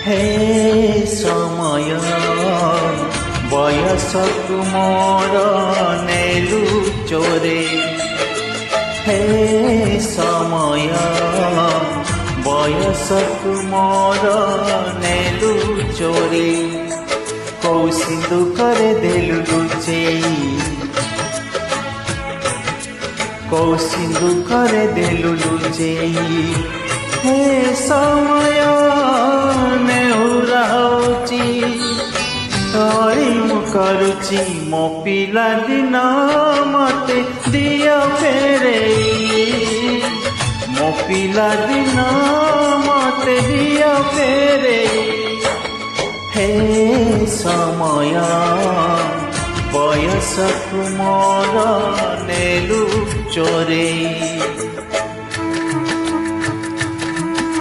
हे समय बयस तुमर नेलु चोरे हे समय बयस तुमर नेलु चोरे कौ सिंधु करे देलु लुचेई कौ सिंधु करे देलु लुचेई हे समय नेहुरा होची तोरी मु करुची मो पिला दिन मते दिया फेरेई मो पिला दिन मते दिया फेरेई हे समय बयस तुमर नेलु चोरे।